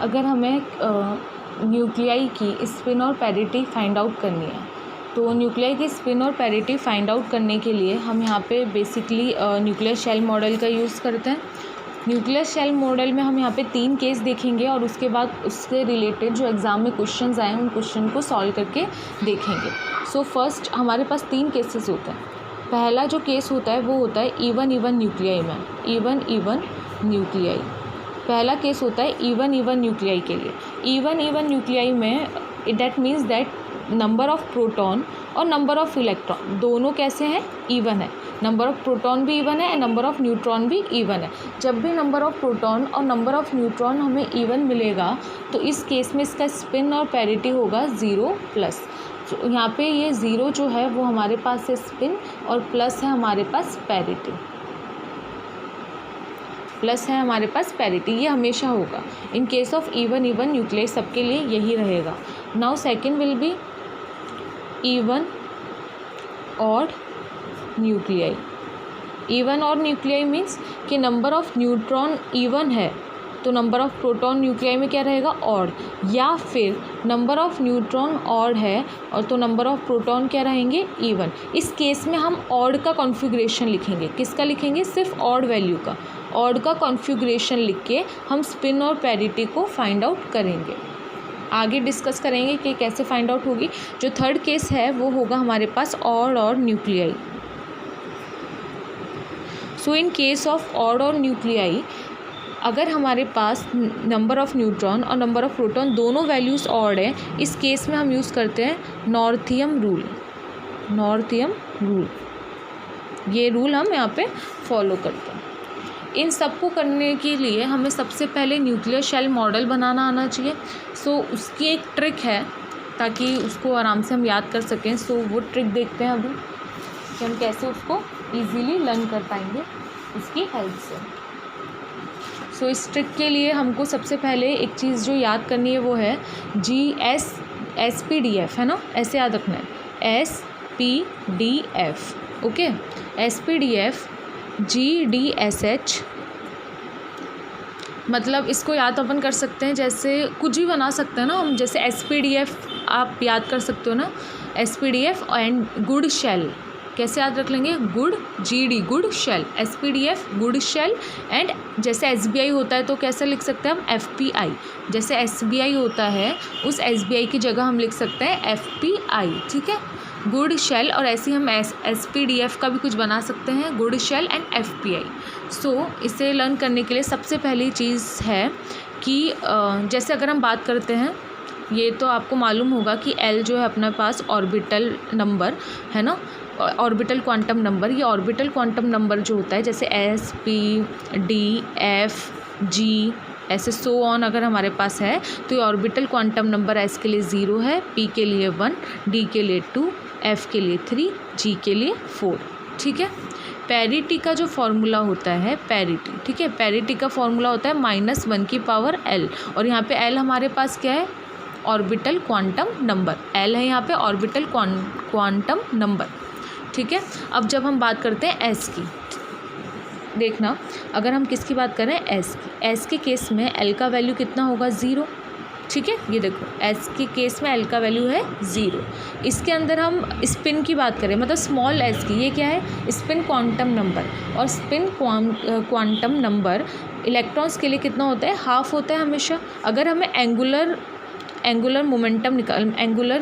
अगर हमें न्यूक्लियाई की स्पिन और पैरिटी फाइंड आउट करनी है, तो न्यूक्लियाई की स्पिन और पैरिटी फाइंड आउट करने के लिए हम यहाँ पे बेसिकली न्यूक्लियर शेल मॉडल का यूज़ करते हैं। न्यूक्लियर शेल मॉडल में हम यहाँ पे 3 केस देखेंगे और उसके बाद उससे रिलेटेड जो एग्ज़ाम में क्वेश्चंस आए हैं उन क्वेश्चन को सॉल्व करके देखेंगे। सो फर्स्ट हमारे पास 3 केसेस होते हैं। पहला जो केस होता है वो होता है इवन न्यूक्लियाई में, इवन न्यूक्लियाई। पहला केस होता है इवन न्यूक्लियाई के लिए। इवन न्यूक्लियाई में that means that number of proton और नंबर ऑफ इलेक्ट्रॉन दोनों कैसे हैं, इवन है। नंबर ऑफ प्रोटॉन भी इवन है, नंबर ऑफ न्यूट्रॉन भी इवन है। जब भी नंबर ऑफ प्रोटॉन और नंबर ऑफ न्यूट्रॉन हमें इवन मिलेगा तो इस केस में इसका स्पिन और पैरिटी होगा 0+। तो यहाँ पे ये 0 जो है वो हमारे पास है स्पिन और प्लस है हमारे पास पैरिटी, ये हमेशा होगा। इन केस ऑफ इवन न्यूक्लियाई सबके लिए यही रहेगा। Now second will be even odd nuclei. Even odd nuclei means कि नंबर ऑफ न्यूट्रॉन इवन है तो नंबर ऑफ प्रोटॉन न्यूक्लियाई में क्या रहेगा, ऑड। या फिर नंबर ऑफ न्यूट्रॉन ऑड है और तो नंबर ऑफ प्रोटॉन क्या रहेंगे, इवन। इस केस में हम ऑड का कॉन्फ़िगरेशन लिखेंगे। किसका लिखेंगे, सिर्फ ऑड वैल्यू का। ऑड का कॉन्फ़िगरेशन लिख के हम स्पिन और पैरिटी को फाइंड आउट करेंगे। आगे डिस्कस करेंगे कि कैसे फाइंड आउट होगी। जो थर्ड केस है वो होगा हमारे पास ऑड और nuclei. So in case of odd और न्यूक्लियाई अगर हमारे पास नंबर ऑफ न्यूट्रॉन और नंबर ऑफ प्रोटॉन दोनों वैल्यूज़ ऑड है, इस केस में हम यूज़ करते हैं नॉर्थियम रूल। ये रूल हम यहाँ पे फॉलो करते हैं। इन सब को करने के लिए हमें सबसे पहले न्यूक्लियर शेल मॉडल बनाना आना चाहिए। सो उसकी एक ट्रिक है ताकि उसको आराम से हम याद कर सकें। सो वो ट्रिक देखते हैं अभी कि हम कैसे उसको ईज़िली लर्न कर पाएंगे इसकी हेल्प से। सो इस ट्रिक के लिए हमको सबसे पहले एक चीज़ जो याद करनी है वो है SPDF, है ना, ऐसे याद रखना है, SPDF। ओके, SPDF GDSH, मतलब इसको याद अपन कर सकते हैं, जैसे कुछ भी बना सकते हैं ना हम। जैसे SPDF आप याद कर सकते हो ना, SPDF एंड गुड शेल कैसे याद रख लेंगे, good good shell, SPDF good shell. And जैसे SBI होता है तो कैसे लिख सकते हैं हम, FPI। जैसे SBI होता है उस SBI की जगह हम लिख सकते हैं FPI, ठीक है, गुड शेल। और ऐसे ही हम SPDF का भी कुछ बना सकते हैं, गुड शेल एंड FPI। सो इसे लर्न करने के लिए सबसे पहली चीज़ है कि जैसे अगर हम बात करते हैं, ये तो आपको मालूम होगा कि L जो है अपने पास ऑर्बिटल नंबर है ना, ऑर्बिटल क्वांटम नंबर। ये ऑर्बिटल क्वांटम नंबर जो होता है जैसे S P D F G ऐसे सो ऑन अगर हमारे पास है तो ये ऑर्बिटल क्वांटम नंबर S के लिए 0 है, P के लिए 1, D के लिए 2, F के लिए 3, G के लिए 4, ठीक है। पैरिटी का जो फॉर्मूला होता है पैरिटी, ठीक है, पैरिटी का फॉर्मूला होता है -1⁻L। और यहाँ पे L हमारे पास क्या है, ऑर्बिटल क्वांटम नंबर। L है यहाँ पे ऑर्बिटल क्वांटम नंबर, ठीक है। अब जब हम बात करते हैं S की, देखना अगर हम किसकी बात करें, S के केस में L का वैल्यू कितना होगा, 0, ठीक है। ये देखो S के केस में L का वैल्यू है 0। इसके अंदर हम स्पिन की बात करें, मतलब स्मॉल s की, ये क्या है, स्पिन क्वांटम नंबर। और स्पिन क्वांटम नंबर इलेक्ट्रॉन्स के लिए कितना होता है, हाफ होता है हमेशा। अगर हमें angular momentum angular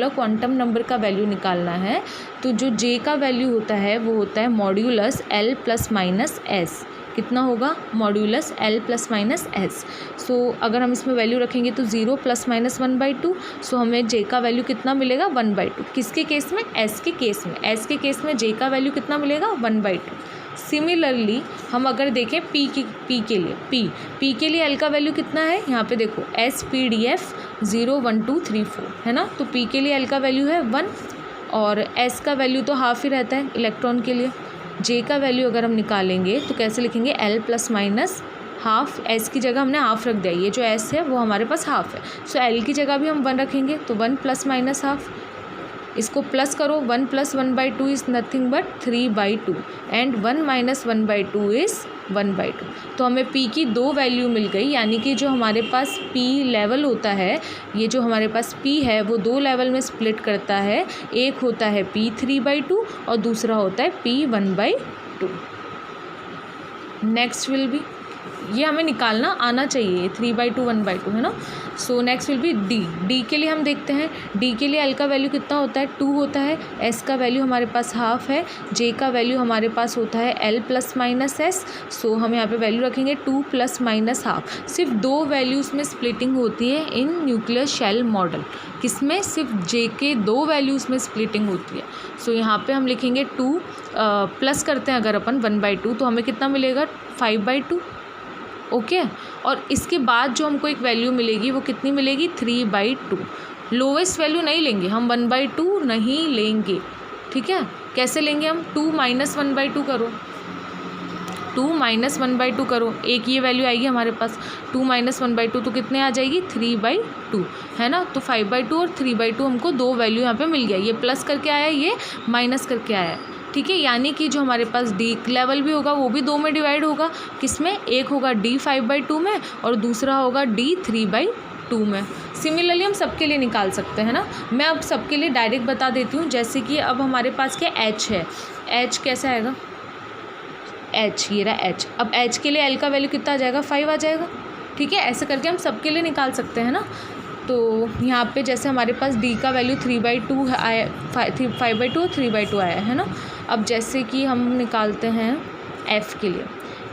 quantum number का वैल्यू निकालना है तो जो J का वैल्यू होता है वो होता है मॉड्यूलस L ± S। कितना होगा, मॉड्यूलस L ± S। सो अगर हम इसमें वैल्यू रखेंगे तो 0 ± 1/2। सो हमें J का वैल्यू कितना मिलेगा, 1/2। किसके केस में, S के केस में। S के केस में J का वैल्यू कितना मिलेगा, 1/2। सिमिलरली हम अगर देखें P के लिए, P के लिए L का वैल्यू कितना है, यहाँ पे देखो SPDF 0 1 2 3 4 है ना। तो P के लिए L का वैल्यू है 1 और S का वैल्यू तो हाफ ही रहता है इलेक्ट्रॉन के लिए। J का वैल्यू अगर हम निकालेंगे तो कैसे लिखेंगे, L ± हाफ। S की जगह हमने हाफ रख दिया, ये जो S है वो हमारे पास हाफ है। सो L की जगह भी हम 1 रखेंगे तो 1 ± हाफ। इसको प्लस करो, 1 + 1/2 is nothing but 3/2 and 1 - 1/2 is 1/2। तो हमें p की 2 वैल्यू मिल गई, यानी कि जो हमारे पास p लेवल होता है, ये जो हमारे पास p है वो 2 लेवल में स्प्लिट करता है। एक होता है p 3/2 और दूसरा होता है p 1/2। नेक्स्ट विल बी, ये हमें निकालना आना चाहिए, 3/2 1/2 है ना। So next will B D के लिए हम देखते हैं, डी के लिए एल का वैल्यू कितना होता है, 2 होता है। एस का वैल्यू हमारे पास हाफ है। जे का वैल्यू हमारे पास होता है एल प्लस माइनस एस। सो हम यहाँ पे वैल्यू रखेंगे 2 प्लस माइनस हाफ। सिर्फ 2 वैल्यूज़ में स्प्लिटिंग होती है इन न्यूक्लियर शेल मॉडल। किसमें? सिर्फ जे के 2 वैल्यूज़ में स्प्लिटिंग होती है। सो यहाँ पे हम लिखेंगे 2 प्लस करते हैं अगर अपन 1/2 तो हमें कितना मिलेगा 5/2। ओके और इसके बाद जो हमको एक वैल्यू मिलेगी वो कितनी मिलेगी 3/2। लोवेस्ट वैल्यू नहीं लेंगे हम, 1/2 नहीं लेंगे, ठीक है। कैसे लेंगे हम, 2 माइनस 1/2 करो, 2 माइनस 1/2 करो, एक ये वैल्यू आएगी हमारे पास 2 माइनस 1/2 तो कितने आ जाएगी 3/2 है ना। तो 5/2 और 3/2 हमको 2 वैल्यू यहाँ पे मिल गया, ये प्लस करके आया, ये माइनस करके आया, ठीक है। यानी कि जो हमारे पास डी लेवल भी होगा वो भी 2 में डिवाइड होगा। किसमें? एक होगा डी 5/2 में और दूसरा होगा डी 3/2 में। सिमिलरली हम सबके लिए निकाल सकते हैं ना। मैं अब सबके लिए डायरेक्ट बता देती हूँ। जैसे कि अब हमारे पास क्या एच है, एच कैसा आएगा, एच ये रहा एच। अब एच के लिए एल का वैल्यू कितना आ जाएगा 5 आ जाएगा, ठीक है। ऐसे करके हम सबके लिए निकाल सकते हैं ना। तो यहाँ पे जैसे हमारे पास डी का वैल्यू 3/2 आया, 5/2 और 3/2 आया है ना। अब जैसे कि हम निकालते हैं एफ़ के लिए,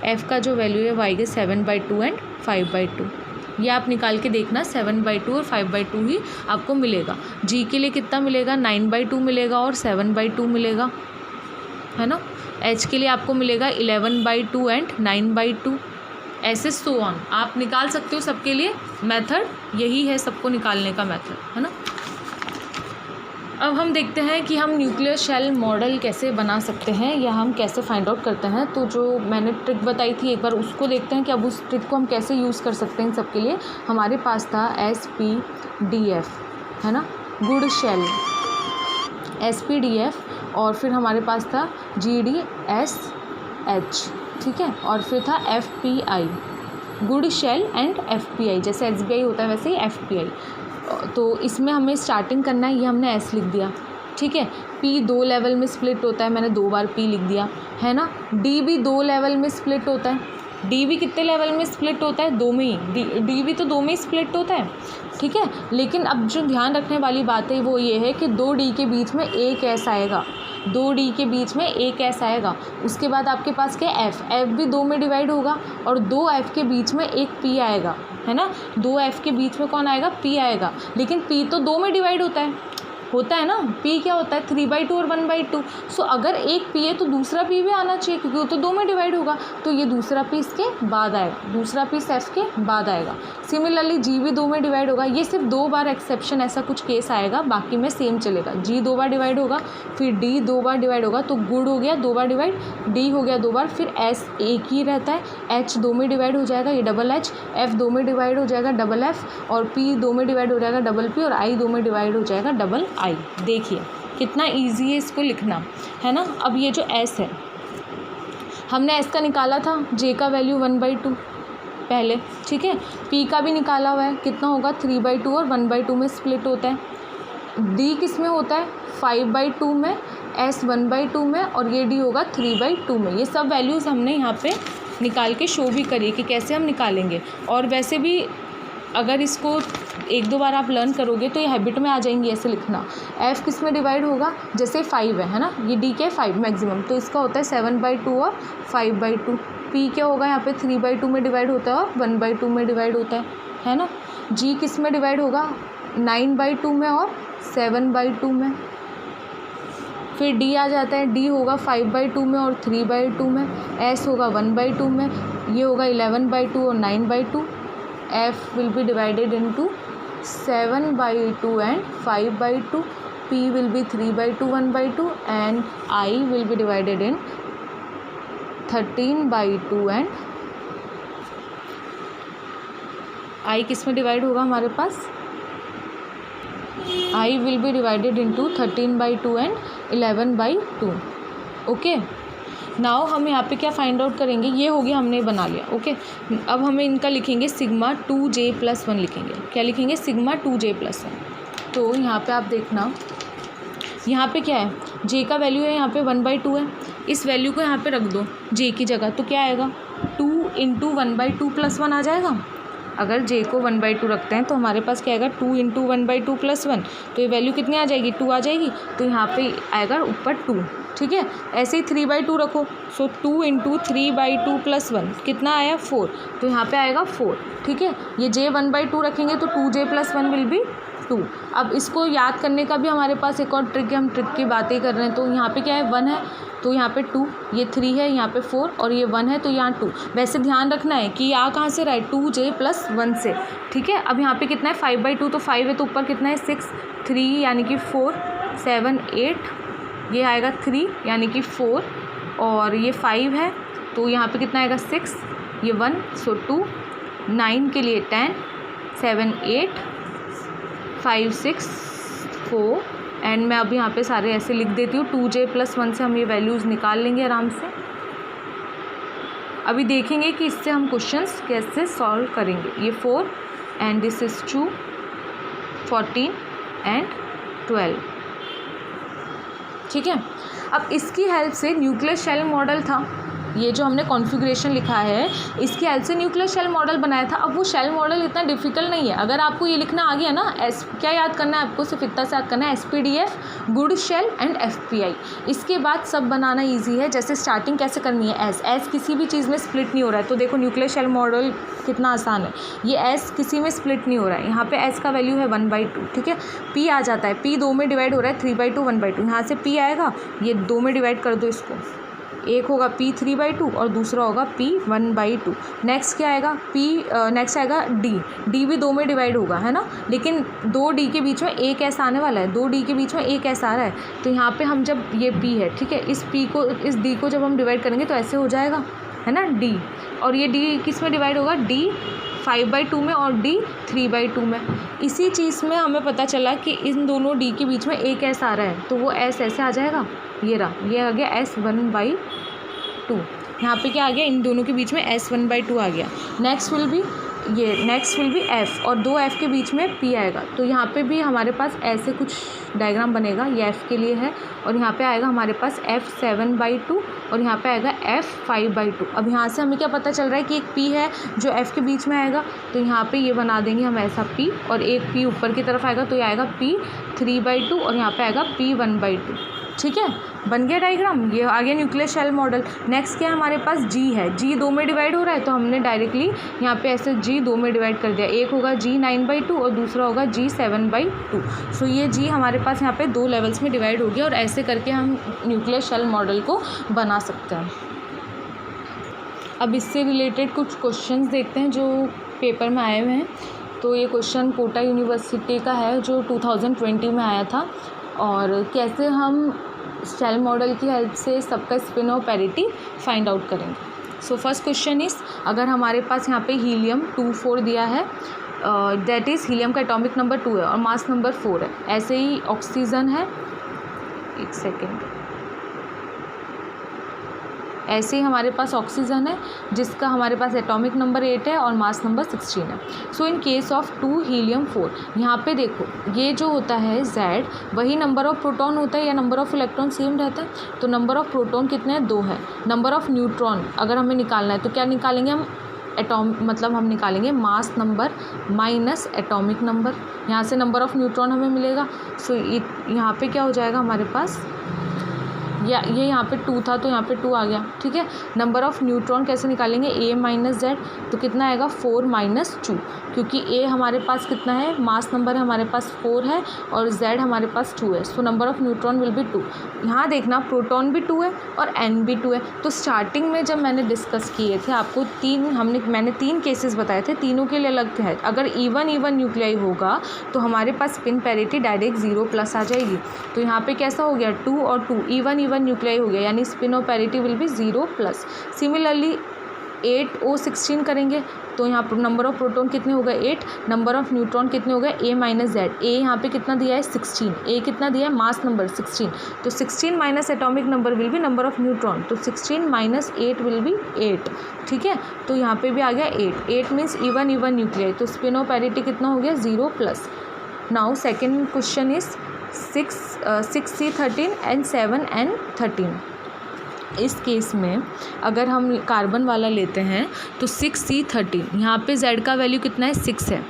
एफ़ का जो वैल्यू है वो आएगी 7/2 एंड 5/2। ये आप निकाल के देखना, 7/2 और 5/2 ही आपको मिलेगा। जी के लिए कितना मिलेगा 9/2 मिलेगा और 7/2 मिलेगा, है ना। एच के लिए आपको मिलेगा 11/2 एंड 9/2, ऐसे सो ऑन आप निकाल सकते हो सबके लिए। मेथड यही है सबको निकालने का मेथड, है ना। अब हम देखते हैं कि हम न्यूक्लियर शेल मॉडल कैसे बना सकते हैं या हम कैसे फाइंड आउट करते हैं। तो जो मैंने ट्रिक बताई थी एक बार उसको देखते हैं कि अब उस ट्रिक को हम कैसे यूज़ कर सकते हैं सबके लिए। हमारे पास था SPDF, है ना, गुड शेल, SPDF, और फिर हमारे पास था GDSH, ठीक है, और फिर था FPI, good shell and FPI, जैसे SBI होता है वैसे ही FPI। तो इसमें हमें स्टार्टिंग करना है, ये हमने S लिख दिया, ठीक है। P 2 लेवल में स्प्लिट होता है, मैंने 2 बार P लिख दिया, है ना। D भी 2 लेवल में स्प्लिट होता है, D भी कितने लेवल में स्प्लिट होता है 2 में ही, D भी तो 2 में ही स्प्लिट होता है, ठीक है। लेकिन अब जो ध्यान रखने वाली बात है वो ये है कि 2 D के बीच में एक S आएगा, 2 D के बीच में एक S आएगा। उसके बाद आपके पास क्या F भी 2 में डिवाइड होगा और 2 F के बीच में एक P आएगा, है ना। 2 F के बीच में कौन आएगा, P आएगा। लेकिन P तो 2 में डिवाइड होता है ना। P क्या होता है 3/2 और 1/2। सो अगर एक P है तो दूसरा P भी आना चाहिए क्योंकि वो तो 2 में डिवाइड होगा, तो ये दूसरा P इसके बाद आएगा, दूसरा P F के बाद आएगा। सिमिलरली G भी 2 में डिवाइड होगा। ये सिर्फ 2 बार एक्सेप्शन ऐसा कुछ केस आएगा, बाकी में सेम चलेगा। G 2 बार डिवाइड होगा, फिर D 2 बार डिवाइड होगा, तो गुड हो गया 2 बार डिवाइड, D हो गया 2 बार, फिर S एक ही रहता है, H 2 में डिवाइड हो जाएगा, ये डबल H, F 2 में डिवाइड हो जाएगा, डबल F, और P 2 में डिवाइड हो जाएगा, डबल P, और I 2 में डिवाइड हो जाएगा, डबल I। देखिए कितना इजी है इसको लिखना, है ना। अब ये जो S है, हमने S का निकाला था, J का वैल्यू 1/2 पहले, ठीक है। P का भी निकाला हुआ है, कितना होगा 3/2 और 1/2 में स्प्लिट होता है। D किस में होता है 5/2 में, S 1/2 में, और ये D होगा 3/2 में। ये सब वैल्यूज़ हमने यहाँ पे निकाल के शो भी करी कि कैसे हम निकालेंगे। और वैसे भी अगर इसको 1-2 बार आप लर्न करोगे तो ये हैबिट में आ जाएंगी ऐसे लिखना। F किस में डिवाइड होगा, जैसे 5 है ना, ये D के 5 मैक्सिमम, तो इसका होता है 7/2 और 5/2। P क्या होगा यहाँ पे 3/2 में डिवाइड होता है और 1/2 में डिवाइड होता है ना। G किस में डिवाइड होगा 9/2 में और 7/2 में। फिर D आ जाता है, D होगा 5/2 में और 3/2 में। S होगा 1/2 में, ये होगा 11/2 और 9/2। F will be divided into 7/2 and 5/2. P will be 3/2, 1/2, and I will be divided in 13/2 and I किस में डिवाइड होगा हमारे पास, I will be divided into 13/2 and 11/2. Okay now हम यहाँ पे क्या फाइंड आउट करेंगे, ये हो गया, हमने बना लिया। ओके, अब हमें इनका लिखेंगे सिग्मा 2j+1 लिखेंगे। क्या लिखेंगे? Sigma 2j+1। तो यहाँ पे आप देखना, यहाँ पे क्या है, j का वैल्यू है यहाँ पे 1/2 है। इस वैल्यू को यहाँ पे रख दो j की जगह, तो क्या आएगा 2 × 1/2+1 आ जाएगा। अगर j को 1/2 रखते हैं तो हमारे पास क्या आएगा 2 × 1/2+1, तो ये वैल्यू कितनी आ जाएगी 2 आ जाएगी, तो यहाँ पे आएगा ऊपर 2। ठीक है, ऐसे ही 3/2 रखो, सो 2 × 3/2+1 कितना आया 4, तो यहाँ पे आएगा 4। ठीक है, ये j 1/2 रखेंगे तो 2j+1 विल बी 2। अब इसको याद करने का भी हमारे पास एक और ट्रिक है, हम ट्रिक की बातें कर रहे हैं। तो यहाँ पे क्या है 1 है तो यहाँ पे 2, ये 3 है यहाँ पे 4 और ये 1 है तो यहाँ 2। वैसे ध्यान रखना है कि यहाँ कहाँ से रहा है 2j+1 से। ठीक है, अब यहाँ पे कितना है 5/2, तो 5 है तो ऊपर कितना है 6, 3 यानी कि 4, 7, 8, ये आएगा 3 यानी कि 4 और ये 5 है तो यहाँ पे कितना आएगा 6, ये 1 सो 2, 9 के लिए 10, 7, 8, 5, 6, 4 एंड मैं अब यहाँ पे सारे ऐसे लिख देती हूँ। 2j+1 से हम ये वैल्यूज़ निकाल लेंगे आराम से। अभी देखेंगे कि इससे हम क्वेश्चंस कैसे सॉल्व करेंगे। ये 4 एंड दिस इज़ 2, 14 एंड 12। ठीक है, अब इसकी हेल्प से न्यूक्लियर शेल मॉडल था, ये जो हमने कॉन्फ़िगरेशन लिखा है इसकी हेल्प से न्यूक्लियर शेल मॉडल बनाया था। अब वो शेल मॉडल इतना डिफिकल्ट नहीं है। अगर आपको ये लिखना आ गया ना, क्या याद करना है आपको, सिर्फ इतना से याद करना है SPDF, good shell and FPI। इसके बाद सब बनाना ईजी है। जैसे स्टार्टिंग कैसे करनी है, एस किसी भी चीज़ में स्प्लिट नहीं हो रहा है, तो देखो न्यूक्लियर शेल मॉडल कितना आसान है। ये एस किसी में स्प्लिट नहीं हो रहा है, यहाँ पे एस का वैल्यू है 1/2। ठीक है, पी आ जाता है, पी 2 में डिवाइड हो रहा है 3/2 1/2, यहाँ से पी आएगा, ये 2 में डिवाइड कर दो इसको, एक होगा p 3/2 और दूसरा होगा p 1/2। नेक्स्ट क्या आएगा नेक्स्ट आएगा d भी 2 में डिवाइड होगा, है ना, लेकिन 2d के बीच में एक एस आने वाला है, 2d के बीच में एक एस आ रहा है, तो यहाँ पे हम जब ये p है, ठीक है, इस d को जब हम डिवाइड करेंगे तो ऐसे हो जाएगा, है ना, d, और ये d किस में डिवाइड होगा, d 5/2 में और d 3/2 में। इसी चीज़ में हमें पता चला कि इन दोनों d के बीच में एक s आ रहा है, तो वो s ऐसे आ जाएगा, ये रहा, ये आ गया s 1/2। यहाँ पे क्या आ गया, इन दोनों के बीच में s 1/2 आ गया। नेक्स्ट विल बी f और 2 f के बीच में p आएगा, तो यहाँ पे भी हमारे पास ऐसे कुछ डायग्राम बनेगा, ये f के लिए है और यहाँ पे आएगा हमारे पास f 7/2 और यहाँ पे आएगा f 5/2। अब यहाँ से हमें क्या पता चल रहा है कि एक p है जो f के बीच में आएगा, तो यहाँ पे ये बना देंगे हम ऐसा p और एक p ऊपर की तरफ आएगा, तो ये आएगा p 3/2 और यहाँ पे आएगा p 1/2। ठीक है, बन गया डायग्राम, ये आ गया न्यूक्लियर शेल मॉडल। नेक्स्ट क्या है हमारे पास, g है, g 2 में डिवाइड हो रहा है, तो हमने डायरेक्टली यहाँ पे ऐसे g 2 में डिवाइड कर दिया, एक होगा g 9/2 और दूसरा होगा g 7/2। सो ये g हमारे पास यहाँ पे 2 लेवल्स में डिवाइड हो गया और ऐसे करके हम न्यूक्लियर शेल मॉडल को बना सकते हैं। अब इससे रिलेटेड कुछ क्वेश्चंस देखते हैं जो पेपर में आए हुए हैं। तो ये क्वेश्चन कोटा यूनिवर्सिटी का है जो 2020 में आया था, और कैसे हम शेल मॉडल की हेल्प से सबका स्पिन और पैरिटी फाइंड आउट करेंगे। सो फर्स्ट क्वेश्चन इज़, अगर हमारे पास यहाँ पे हीलियम 2-4 दिया है, दैट इज़ हीलियम का एटॉमिक नंबर 2 है और मास नंबर 4 है। ऐसे ही ऑक्सीजन है, एक सेकेंड, ऐसे ही हमारे पास ऑक्सीजन है जिसका हमारे पास एटॉमिक नंबर 8 है और मास नंबर 16 है। सो इन केस ऑफ 2 हीलियम 4, यहाँ पे देखो ये जो होता है Z, वही नंबर ऑफ़ प्रोटॉन होता है या नंबर ऑफ़ इलेक्ट्रॉन सेम रहता है, तो नंबर ऑफ़ प्रोटॉन कितने हैं, 2 है। नंबर ऑफ़ न्यूट्रॉन अगर हमें निकालना है तो क्या निकालेंगे हम, हम निकालेंगे mass number minus atomic number, यहाँ से नंबर ऑफ़ न्यूट्रॉन हमें मिलेगा। सो यहाँ पे क्या हो जाएगा हमारे पास, या ये यहाँ पे 2 था तो यहाँ पे 2 आ गया। ठीक है, नंबर ऑफ़ न्यूट्रॉन कैसे निकालेंगे, A - Z, तो कितना आएगा 4 - 2, क्योंकि A हमारे पास कितना है, मास नंबर है हमारे पास 4 है और Z हमारे पास 2 है, so number of neutron will be 2। यहाँ देखना प्रोटॉन भी 2 है और N भी 2 है। तो स्टार्टिंग में जब मैंने डिस्कस किए थे आपको मैंने 3 केसेस बताए थे, तीनों के लिए अलग थे। अगर इवन न्यूक्लियाई होगा तो हमारे पास स्पिन पैरिटी डायरेक्ट 0+ आ जाएगी। तो यहाँ पे कैसा हो गया, 2 और 2 इवन न्यूक्लियाई हो गया, यानी स्पिन और parity will be 0+। Similarly 8O16 करेंगे तो यहाँ पर नंबर ऑफ प्रोटॉन कितने हो गए 8, नंबर ऑफ न्यूट्रॉन कितने हो गए A माइनस जेड। ए यहाँ पे कितना दिया है 16, ए कितना दिया है मास नंबर 16, तो 16 minus atomic number will be number of neutron, तो 16 माइनस 8 विल बी 8, ठीक है। तो यहाँ पे भी आ गया 8 मीन्स इवन न्यूक्लियर, तो स्पिन ऑफ पैरिटी कितना हो गया 0+। Now second question is 6C13 and 7N13। इस केस में अगर हम कार्बन वाला लेते हैं तो 6C13, यहाँ पे Z का वैल्यू कितना है 6 है,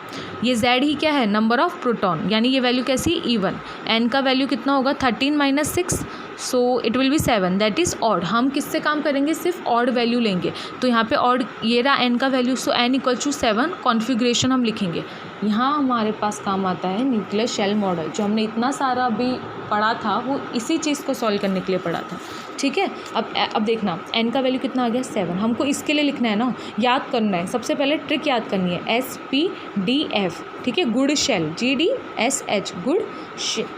ये Z ही क्या है नंबर ऑफ प्रोटॉन, यानी ये वैल्यू कैसी इवन। N का वैल्यू कितना होगा 13 minus 6, so it will be 7, that is odd. हम किससे काम करेंगे, सिर्फ ऑड वैल्यू लेंगे, तो यहाँ पे ऑड ये रहा N का वैल्यू, सो N = 7 कॉन्फ़िगरेशन हम लिखेंगे। यहाँ हमारे पास काम आता है न्यूक्लियर शेल मॉडल, जो हमने इतना सारा अभी पढ़ा था वो इसी चीज़ को सॉल्व करने के लिए पढ़ा था, ठीक है। अब देखना N का वैल्यू कितना आ गया 7, हमको इसके लिए लिखना है ना, याद करना है, सबसे पहले ट्रिक याद करनी है SPDF, ठीक है, good shell GDSH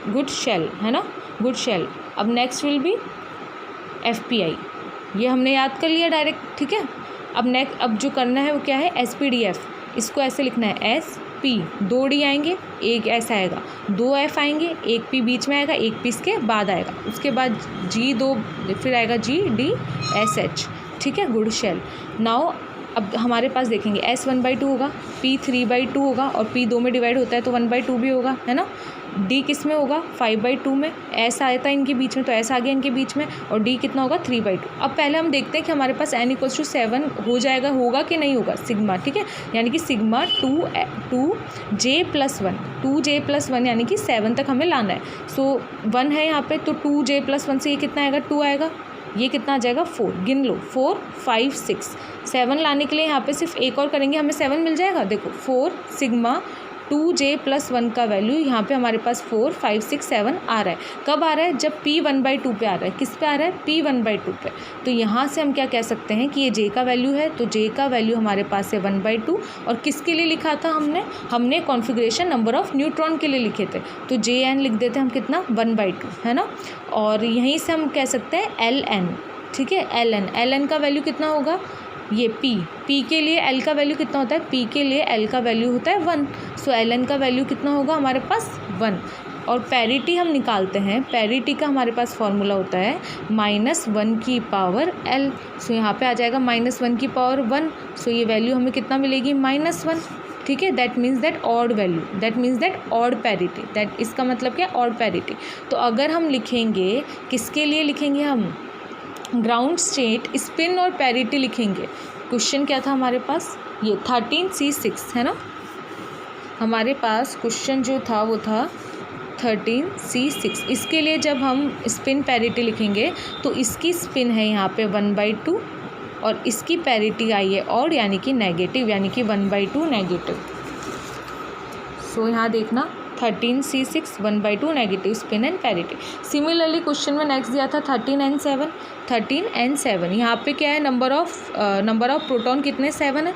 good shell है ना, गुड शेल। अब नेक्स्ट विल बी FPI, ये हमने याद कर लिया डायरेक्ट, ठीक है। अब जो करना है वो क्या है SPDF, इसको ऐसे लिखना है SP, 2 D आएंगे, एक ऐसा आएगा, 2 F आएंगे, एक P बीच में आएगा, एक P इसके बाद आएगा, उसके बाद G2 फिर आएगा GDSH, ठीक है, गुड शेल। नाउ अब हमारे पास देखेंगे S 1/2 होगा, P 3/2 होगा और P 2 में डिवाइड होता है तो 1/2 भी होगा, है ना। D किस में होगा 5/2 में, S आया था इनके बीच में तो S आ गया इनके बीच में, और D कितना होगा 3/2। अब पहले हम देखते हैं कि हमारे पास N = 7 हो जाएगा, होगा कि नहीं होगा, सिग्मा, ठीक है, यानी कि सिग्मा 2J+1, 2J+1 यानी कि 7 तक हमें लाना है। सो 1 है यहाँ पे, तो 2J+1 से ये कितना आएगा 2 आएगा, ये कितना आ जाएगा 4, गिन लो 4 5 6, 7 लाने के लिए यहाँ पे सिर्फ एक और करेंगे, हमें 7 मिल जाएगा। देखो 4 सिग्मा 2J+1 का वैल्यू यहाँ पे हमारे पास 4 5 6 7 आ रहा है। कब आ रहा है, जब P 1/2 पे आ रहा है, किस पे आ रहा है P 1/2 पे। तो यहाँ से हम क्या कह सकते हैं कि ये J का वैल्यू है, तो J का वैल्यू हमारे पास है 1/2, और किसके लिए लिखा था हमने कॉन्फ़िगरेशन नंबर ऑफ़ न्यूट्रॉन के लिए लिखे थे, तो JN लिख देते हैं हम कितना 1/2, है ना। और यहीं से हम कह सकते हैं LN, ठीक है, LN का वैल्यू कितना होगा, ये P के लिए L का वैल्यू कितना होता है, P के लिए L का वैल्यू होता है 1, सो LN का वैल्यू कितना होगा हमारे पास 1। और पैरिटी हम निकालते हैं, पैरिटी का हमारे पास फॉर्मूला होता है -1/L, सो यहाँ पे आ जाएगा -1/1, सो ये वैल्यू हमें कितना मिलेगी -1, ठीक है। That means that odd value, that means that odd parity, that इसका मतलब क्या ऑड पैरिटी। तो अगर हम लिखेंगे, किसके लिए लिखेंगे हम, ग्राउंड स्टेट स्पिन और पैरिटी लिखेंगे। क्वेश्चन क्या था हमारे पास, ये 13C6 है ना, हमारे पास क्वेश्चन जो था वो था 13C6। इसके लिए जब हम स्पिन पैरिटी लिखेंगे तो इसकी स्पिन है यहाँ पे 1/2 और इसकी पैरिटी आई है ऑड यानी कि नेगेटिव, यानी कि 1/2 नेगेटिव। सो यहाँ देखना 13C6 1/2 negative spin and parity. Similarly question में नेक्स्ट दिया था 13N7, यहाँ पे क्या है नंबर ऑफ प्रोटॉन कितने 7 है,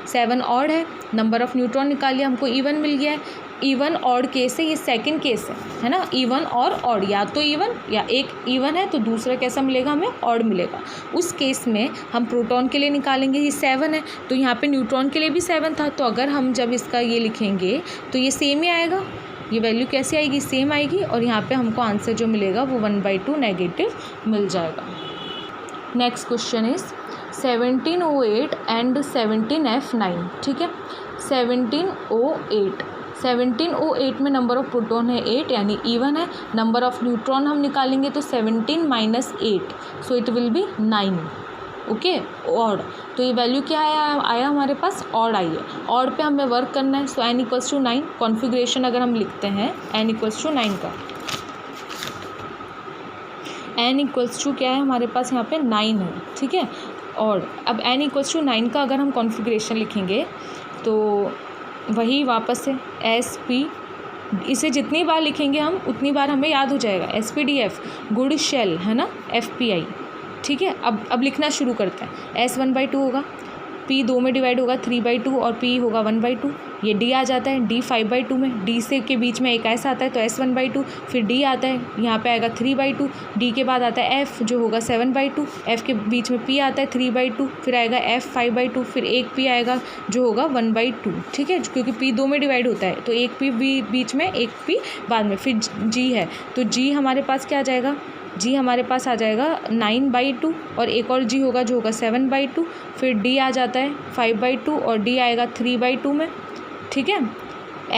7 ऑड है, नंबर ऑफ न्यूट्रॉन निकालिए, हमको इवन मिल गया है। इवन ऑड केस है, ये सेकंड केस है ना, इवन और ऑड, या तो इवन या एक इवन है तो दूसरा कैसा मिलेगा हमें ऑड मिलेगा। उस केस में हम प्रोटॉन के लिए निकालेंगे, ये 7 है तो यहाँ पे न्यूट्रॉन के लिए भी 7 था, तो अगर हम जब इसका ये लिखेंगे तो ये सेम ही आएगा, ये वैल्यू कैसे आएगी सेम आएगी, और यहाँ पे हमको आंसर जो मिलेगा वो 1/2 नेगेटिव मिल जाएगा। Next question is 17O8 and 17F9, ठीक है। 17O8 में नंबर ऑफ़ प्रोटॉन है 8 यानी इवन है, नंबर ऑफ़ न्यूट्रॉन हम निकालेंगे तो 17 - 8, so it will be 9, okay, odd. तो ये वैल्यू क्या आया हमारे पास ऑड आई है, ऑड पे हमें वर्क करना है। सो N = 9, कॉन्फ़िगरेशन अगर हम लिखते हैं N = 9 का, N = क्या है हमारे पास यहाँ पे 9 है, ठीक है, ऑड। अब N = 9 का अगर हम कॉन्फ़िगरेशन लिखेंगे तो वही वापस से SP, इसे जितनी बार लिखेंगे हम उतनी बार हमें याद हो जाएगा, SPDF गुड शेल है ना, FPI, ठीक है। अब लिखना शुरू करते हैं। S 1/2 होगा, P P 2 में डिवाइड होगा 3/2 और P होगा 1/2। ये D आ जाता है, D 5/2 में, D से के बीच में एक S आता है तो S 1/2, फिर D आता है, यहाँ पे आएगा 3/2, D के बाद आता है F जो होगा 7/2, F के बीच में P आता है 3/2, फिर आएगा F 5/2, फिर एक P आएगा जो होगा 1/2, ठीक है, क्योंकि P 2 में डिवाइड होता है तो एक P बीच में, एक P बाद में, फिर G है तो G हमारे पास क्या आ जाएगा, G हमारे पास आ जाएगा 9/2 और एक और G होगा जो होगा 7/2, फिर D आ जाता है 5/2 और D आएगा 3/2 में, ठीक है,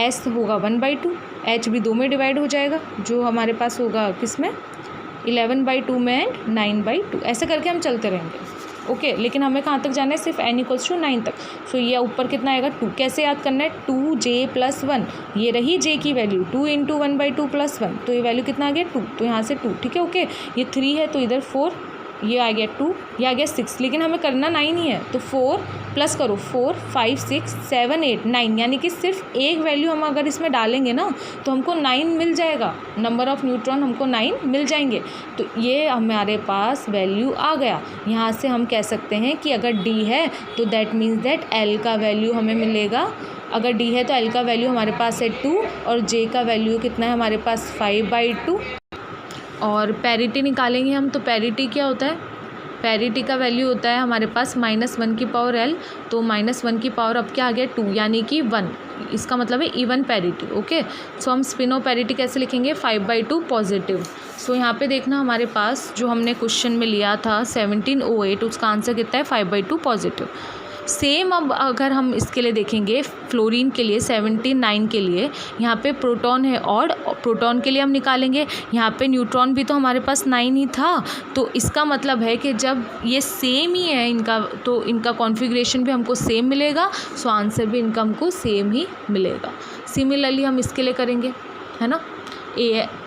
S होगा 1/2, H भी 2 में डिवाइड हो जाएगा जो हमारे पास होगा किस में 11/2 में एंड 9/2, ऐसे करके हम चलते रहेंगे। ओके लेकिन हमें कहाँ तक जाना है, सिर्फ n = 9 तक। सो ये ऊपर कितना आएगा 2, कैसे याद करना है 2j + 1, ये रही j की वैल्यू 2 × 1/2 + 1, तो ये वैल्यू कितना आ गया 2, तो यहाँ से 2, ठीक है। ओके ये 3 है तो इधर 4, ये आ गया 2, ये आ गया 6, लेकिन हमें करना 9 ही है तो 4 प्लस करो 4 5 6 7 8 9, यानी कि सिर्फ एक वैल्यू हम अगर इसमें डालेंगे ना तो हमको 9 मिल जाएगा, नंबर ऑफ़ न्यूट्रॉन हमको 9 मिल जाएंगे। तो ये हमारे पास वैल्यू आ गया। यहाँ से हम कह सकते हैं कि अगर D है तो दैट मीन्स दैट L का वैल्यू हमें मिलेगा, अगर D है तो L का वैल्यू हमारे पास है 2 और J का वैल्यू कितना है हमारे पास 5/2। और पैरिटी निकालेंगे हम, तो पैरिटी क्या होता है, पैरिटी का वैल्यू होता है हमारे पास -1 की पावर L, तो -1 की पावर अब क्या आ गया 2 यानी कि 1, इसका मतलब है इवन पैरिटी। ओके सो हम स्पिन ऑफ पैरिटी कैसे लिखेंगे 5/2 पॉजिटिव। सो यहाँ पे देखना हमारे पास जो हमने क्वेश्चन में लिया था 1708, उसका आंसर कितना है 5/2 पॉजिटिव। सेम अब अगर हम इसके लिए देखेंगे फ्लोरीन के लिए 79 के लिए, यहाँ पे प्रोटॉन है और प्रोटॉन के लिए हम निकालेंगे, यहाँ पे न्यूट्रॉन भी तो हमारे पास 9 ही था, तो इसका मतलब है कि जब ये सेम ही है इनका तो इनका कॉन्फ़िगरेशन भी हमको सेम मिलेगा, सो आंसर भी इनका हमको सेम ही मिलेगा। सिमिलरली हम इसके लिए करेंगे, है ना,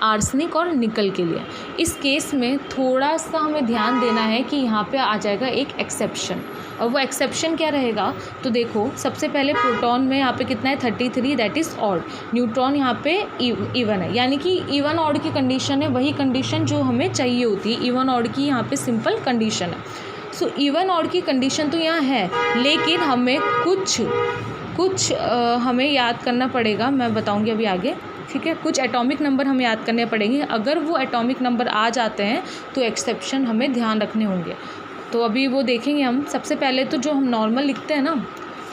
आर्सेनिक और निकल के लिए। इस केस में थोड़ा सा हमें ध्यान देना है कि यहाँ पे आ जाएगा एक एक्सेप्शन, और वो एक्सेप्शन क्या रहेगा, तो देखो सबसे पहले प्रोटॉन में यहाँ पे कितना है 33, दैट इज़ ऑड, न्यूट्रॉन यहाँ पे इवन है, यानी कि इवन ऑड की कंडीशन है, वही कंडीशन जो हमें चाहिए होती है, इवन ऑड की यहाँ पे सिंपल कंडीशन है। सो इवन ऑड की कंडीशन तो यहाँ है, लेकिन हमें कुछ हमें याद करना पड़ेगा, मैं बताऊँगी अभी आगे, ठीक है। कुछ एटॉमिक नंबर हमें याद करने पड़ेंगे, अगर वो एटॉमिक नंबर आ जाते हैं तो एक्सेप्शन हमें ध्यान रखने होंगे, तो अभी वो देखेंगे हम। सबसे पहले तो जो हम नॉर्मल लिखते हैं ना,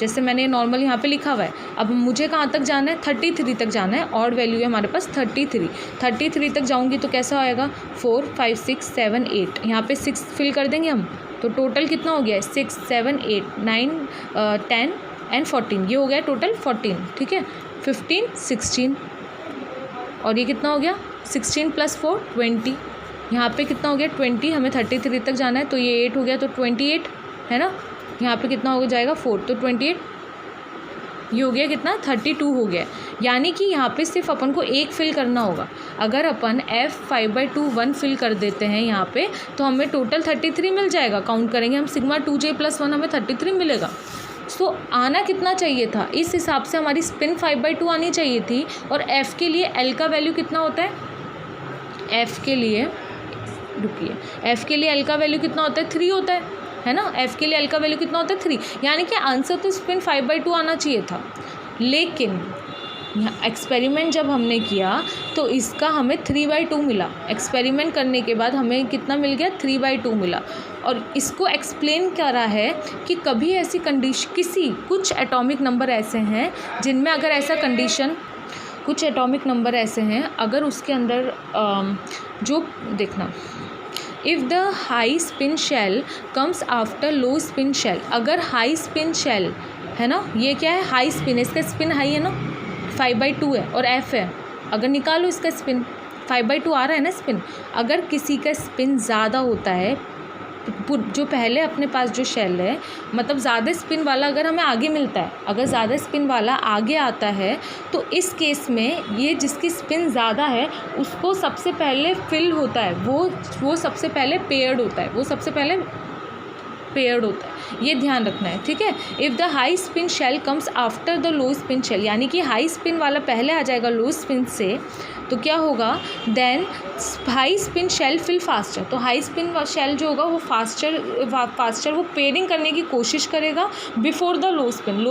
जैसे मैंने नॉर्मल यहाँ पे लिखा हुआ है, अब मुझे कहाँ तक जाना है 33 तक जाना है, ऑड वैल्यू है हमारे पास 33 तक जाऊँगी तो कैसा आएगा 4 5 6 7 8, यहाँ पे 6 फिल कर देंगे हम, तो टोटल कितना हो गया है 6 7 8 9 10 एंड 14, ये हो गया टोटल 14, ठीक है, 15 16 और ये कितना हो गया 16 + 4 20, यहाँ पे कितना हो गया 20, हमें 33 तक जाना है तो ये 8 हो गया तो 28 है ना, यहाँ पे कितना हो जाएगा 4 तो 28, ये हो गया कितना 32 हो गया। यानी कि यहाँ पे सिर्फ अपन को एक फिल करना होगा, अगर अपन F 5/2 1 फिल कर देते हैं यहाँ पे तो हमें टोटल 33 मिल जाएगा। काउंट करेंगे हम सिग्मा 2j + 1 हमें 33 मिलेगा। सो आना कितना चाहिए था, इस हिसाब से हमारी स्पिन 5/2 आनी चाहिए थी। और F के लिए L का वैल्यू कितना होता है, F के लिए रुकिए, F के लिए L का वैल्यू कितना होता है 3 होता है ना, F के लिए L का वैल्यू कितना होता है 3, यानी कि आंसर तो स्पिन 5/2 आना चाहिए था। लेकिन यहाँ एक्सपेरिमेंट जब हमने किया तो इसका हमें 3/2 मिला, एक्सपेरिमेंट करने के बाद हमें कितना मिल गया 3/2 मिला। और इसको एक्सप्लेन करा है कि कभी ऐसी कंडीशन, कुछ एटॉमिक नंबर ऐसे हैं जिनमें अगर ऐसा कंडीशन, कुछ एटॉमिक नंबर ऐसे हैं अगर उसके अंदर जो देखना, if the high spin shell comes after low spin shell, अगर हाई स्पिन शेल है ना, ये क्या है हाई स्पिन, इसका स्पिन हाई है ना 5/2 है और F है, अगर निकालो इसका स्पिन 5/2 आ रहा है ना स्पिन, अगर किसी का स्पिन ज़्यादा होता है, जो पहले अपने पास जो शेल है मतलब ज़्यादा स्पिन वाला अगर हमें आगे मिलता है, अगर ज़्यादा स्पिन वाला आगे आता है तो इस केस में ये जिसकी स्पिन ज़्यादा है उसको सबसे पहले फिल होता है, वो सबसे पहले पेयर्ड होता है, वो सबसे पहले पेयर्ड होता है, ये ध्यान रखना है, ठीक है। If the high spin shell comes after the low spin shell, यानी कि हाई स्पिन वाला पहले आ जाएगा लो स्पिन से, तो क्या होगा, then high spin shell fill faster, तो हाई स्पिन शेल जो होगा वो फास्टर वो पेयरिंग करने की कोशिश करेगा बिफोर द लो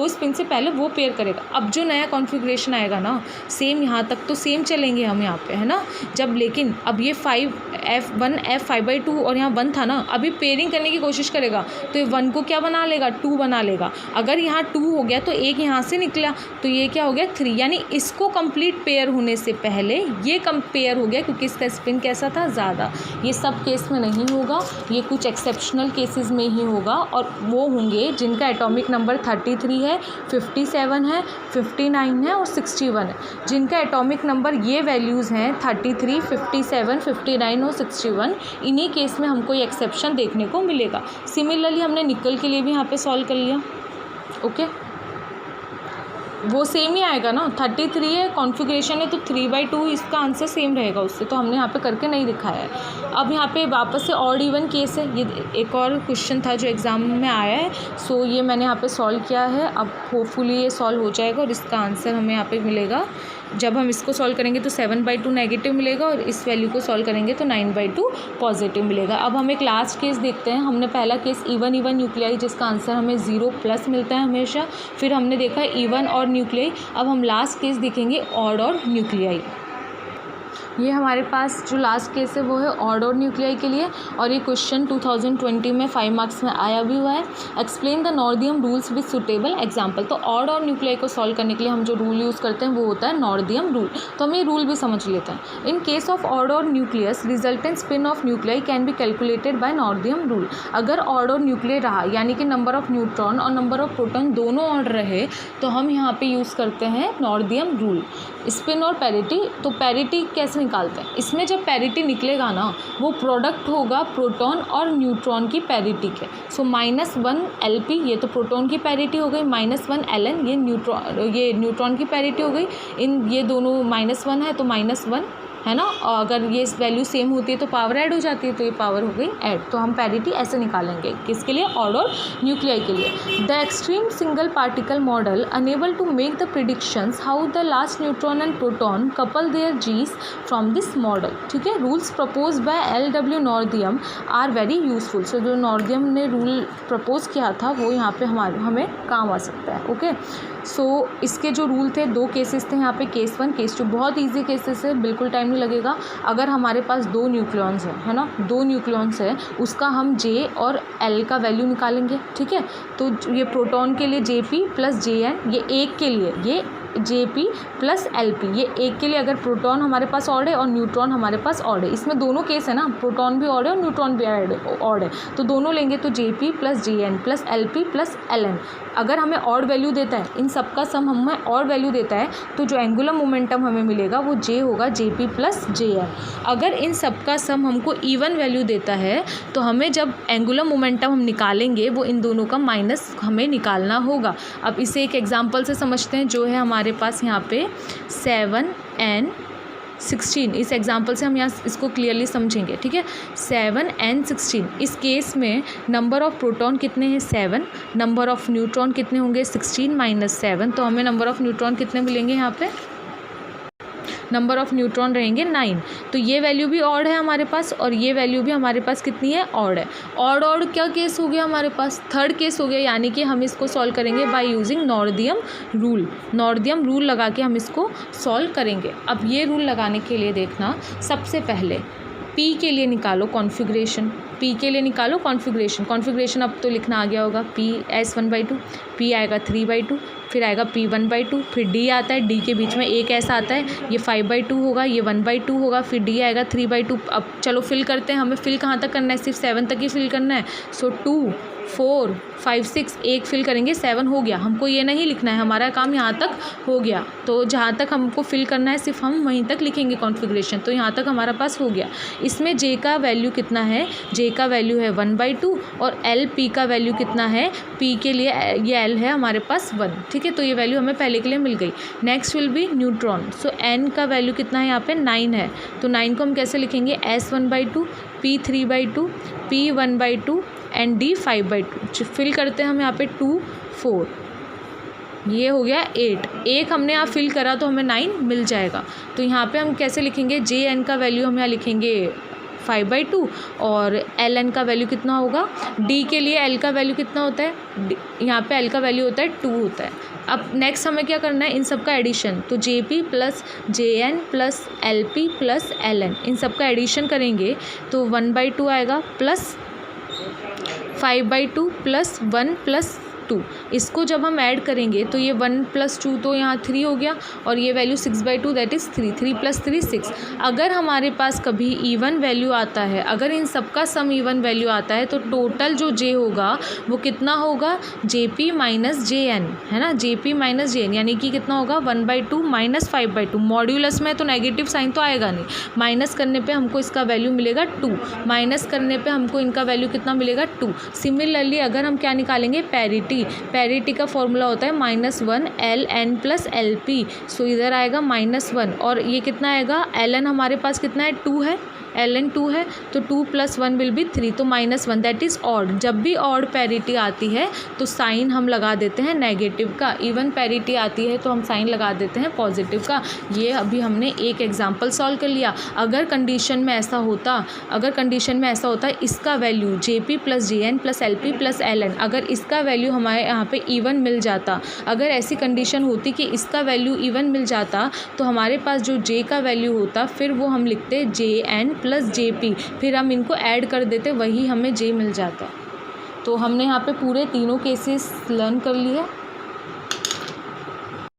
स्पिन से पहले वो पेयर करेगा। अब जो नया कॉन्फ़िगरेशन आएगा ना, सेम यहाँ तक तो सेम चलेंगे हम यहाँ पे, है ना, जब लेकिन अब ये 5F1 F5/2 और यहाँ 1 था ना, अभी पेयरिंग करने की कोशिश करेगा तो ये 1 को क्या बना लेगा, 2 बना लेगा। अगर यहाँ 2 हो गया तो एक यहाँ से निकला तो ये क्या हो गया 3, यानी इसको कंप्लीट पेयर होने से पहले ये पेयर हो गया क्योंकि इसका स्पिन कैसा था, ज़्यादा। ये सब केस में नहीं होगा, ये कुछ एक्सेप्शनल केसेस में ही होगा, और वो होंगे जिनका एटॉमिक नंबर 33 है, 57 है, 59 है और 61 है। जिनका एटॉमिक नंबर ये वैल्यूज़ हैं 33, 57, 59 और 61, इन्हीं केस में हमको ये एक्सेप्शन देखने को मिलेगा। सिमिलरली हमने निकल के लिए भी यहाँ पे सॉल्व कर लिया। ओके, वो सेम ही आएगा ना, 33 है, कॉन्फ़िगरेशन है तो 3/2 इसका आंसर सेम रहेगा उससे, तो हमने यहाँ पे करके नहीं दिखाया है। अब यहाँ पे वापस से ऑड इवन केस है, ये एक और क्वेश्चन था जो एग्ज़ाम में आया है, सो ये मैंने यहाँ पे सॉल्व किया है। अब होपफुली ये सॉल्व हो जाएगा और इसका आंसर हमें यहाँ पे मिलेगा। जब हम इसको सॉल्व करेंगे तो 7/2 नेगेटिव मिलेगा और इस वैल्यू को सॉल्व करेंगे तो 9/2 पॉजिटिव मिलेगा। अब हम एक लास्ट केस देखते हैं। हमने पहला केस इवन न्यूक्लियाई जिसका आंसर हमें 0+ मिलता है हमेशा, फिर हमने देखा इवन और न्यूक्लियाई। अब हम लास्ट केस देखेंगे ऑड और न्यूक्लियाई। ये हमारे पास जो लास्ट केस है वो है ऑड और न्यूक्लियाई के लिए, और ये क्वेश्चन 2020 में 5 मार्क्स में आया भी हुआ है। Explain the Nordheim rules with suitable example. तो ऑड और न्यूक्लियाई को सॉल्व करने के लिए हम जो रूल यूज़ करते हैं वो होता है नॉर्दियम रूल। तो हम ये रूल भी समझ लेते हैं। इन केस ऑफ ऑड और nucleus resultant spin of nuclei can be calculated by Nordheim rule. अगर ऑड और न्यूक्लियाई रहा यानी कि नंबर ऑफ न्यूट्रॉन और नंबर ऑफ प्रोटॉन दोनों ऑड रहे तो हम यहाँ पे यूज़ करते हैं नॉर्दियम रूल। स्पिन और पैरिटी, तो पैरिटी कैसे निकालते हैं, इसमें जब पैरिटी निकलेगा ना वो प्रोडक्ट होगा प्रोटॉन और न्यूट्रॉन की पैरिटी के। सो -1 LP ये तो प्रोटॉन की पैरिटी हो गई, -1 LN ये न्यूट्रॉन की पैरिटी हो गई। इन ये दोनों -1 है तो -1 है ना, और अगर ये वैल्यू सेम होती है तो पावर ऐड हो जाती है, तो ये पावर हो गई ऐड। तो हम पैरिटी ऐसे निकालेंगे किसके लिए, ऑड और न्यूक्लियाई के लिए। The extreme single particle model enable to make the predictions how the last neutron and proton couple their j's from this model. ठीक है, rules propose by LW Nordheim are very useful. So जो Nordheim ने rule propose किया था वो यहाँ पे हमें काम आ सकता है। ओके, सो इसके जो रूल थे 2 केसेस थे यहाँ पे, केस 1 केस 2, बहुत ईजी केसेस है, बिल्कुल टाइम नहीं लगेगा। अगर हमारे पास 2 न्यूक्लियॉन्स है ना, 2 न्यूक्लियॉन्स है, उसका हम J और L का वैल्यू निकालेंगे। ठीक है, तो ये प्रोटॉन के लिए JP + JN, ये एक के लिए ये JP + LP, ये एक के लिए अगर प्रोटॉन हमारे पास ऑड है और न्यूट्रॉन हमारे पास ऑड है, इसमें दोनों केस है ना, प्रोटॉन भी ऑड है और न्यूट्रॉन भी ऑड है, तो दोनों लेंगे तो JP + JN + LP + LN। अगर हमें ऑड वैल्यू देता है, इन सब का सम हमें ऑड वैल्यू देता है, तो जो एंगुलर मोमेंटम हमें मिलेगा वो J होगा, JP + JN। अगर इन सब का सम हमको इवन वैल्यू देता है तो हमें जब एंगुलर मोमेंटम हम निकालेंगे वो इन दोनों का माइनस हमें निकालना होगा। अब इसे एक एग्जांपल से समझते हैं, जो है हमारे पास यहाँ पे 7n16। इस एग्जांपल से हम यहाँ इसको क्लियरली समझेंगे। ठीक है, 7n16, इस केस में नंबर ऑफ़ प्रोटॉन कितने हैं 7, नंबर ऑफ़ न्यूट्रॉन कितने होंगे 16 - 7, तो हमें नंबर ऑफ़ न्यूट्रॉन कितने मिलेंगे यहाँ पे, नंबर ऑफ़ न्यूट्रॉन रहेंगे 9। तो ये वैल्यू भी ऑड है हमारे पास और ये वैल्यू भी हमारे पास कितनी है, ऑड है। ऑड क्या केस हो गया हमारे पास, थर्ड केस हो गया, यानी कि हम इसको सॉल्व करेंगे बाय यूजिंग नॉर्दियम रूल। नॉर्दियम रूल लगा के हम इसको सॉल्व करेंगे। अब ये रूल लगाने के लिए देखना, सबसे पहले P के लिए निकालो कॉन्फ़िगरेशन, P के लिए निकालो कॉन्फ़िगरेशन अब तो लिखना आ गया होगा, P S1/2, P आएगा 3/2, फिर आएगा P 1/2, फिर D आता है, D के बीच में एक ऐसा आता है, ये 5/2 होगा, ये 1/2 होगा, फिर D आएगा 3/2। अब चलो फिल करते हैं, हमें फिल कहाँ तक करना है, सिर्फ 7 तक ही फिल करना है। सो 2 4 5 6 एक फिल करेंगे, 7 हो गया। हमको ये नहीं लिखना है, हमारा काम यहाँ तक हो गया, तो जहाँ तक हमको फिल करना है सिर्फ हम वहीं तक लिखेंगे कॉन्फ़िगरेशन, तो यहाँ तक हमारा पास हो गया। इसमें J का वैल्यू कितना है, J का वैल्यू है 1/2 और LP का वैल्यू कितना है, P के लिए ये L है हमारे पास 1। ठीक है, तो ये वैल्यू हमें पहले के लिए मिल गई। Next will B neutron. So N का वैल्यू कितना है, यहाँ पे 9 है, तो 9 को हम कैसे लिखेंगे, S1/2, P 3/2, P 1/2 and D 5/2। Fill करते हैं हम यहाँ पे 2 4 ये हो गया 8, एक हमने यहाँ फिल करा तो हमें 9 मिल जाएगा। तो यहाँ पे हम कैसे लिखेंगे, जे एन का वैल्यू हम यहाँ लिखेंगे 5/2 और एल एन का वैल्यू कितना होगा, डी के लिए एल का वैल्यू कितना होता है, यहाँ पे एल का वैल्यू होता है 2 होता है। अब नेक्स्ट हमें क्या करना है, इन सब का एडिशन, तो जे पी प्लस जे N plus L P plus L n, इन सब का एडिशन करेंगे तो 1/2 आएगा प्लस 5/2 प्लस 1 प्लस 2। इसको जब हम ऐड करेंगे तो ये 1 + 2 तो यहाँ 3 हो गया और ये वैल्यू 6/2 दैट इज़ 3, 3 + 3 6। अगर हमारे पास कभी इवन वैल्यू आता है, अगर इन सब का सम इवन वैल्यू आता है तो टोटल जो जे होगा वो कितना होगा, J P minus J N, है ना, J P minus J N, यानी कि कितना होगा 1/2 माइनस 5/2। मॉड्यूलस में तो नेगेटिव साइन तो आएगा नहीं, माइनस करने पे हमको इसका वैल्यू मिलेगा 2, माइनस करने पे हमको इनका वैल्यू कितना मिलेगा 2। सिमिलरली अगर हम क्या निकालेंगे, पैरिटी का फॉर्मूला होता है -1 l n plus L p, so इधर आएगा -1 और ये कितना आएगा, एल एन हमारे पास कितना है 2 है, एल एन 2 है तो 2 + 1 विल बी 3, तो -1 दैट इज़ ऑड। जब भी ऑड पैरिटी आती है तो साइन हम लगा देते हैं नेगेटिव का, इवन पैरिटी आती है तो हम साइन लगा देते हैं पॉजिटिव का। ये अभी हमने एक एग्जांपल सॉल्व कर लिया। अगर कंडीशन में ऐसा होता इसका वैल्यू जे पी प्लस जे N plus L P plus L N, अगर इसका वैल्यू हमारे यहाँ पे इवन मिल जाता, अगर ऐसी कंडीशन होती कि इसका वैल्यू इवन मिल जाता तो हमारे पास जो जे का वैल्यू होता फिर वो हम लिखते J N plus J P, फिर हम इनको ऐड कर देते, वही हमें जे मिल जाता। तो हमने यहाँ पे पूरे तीनों केसेस लर्न कर लिए।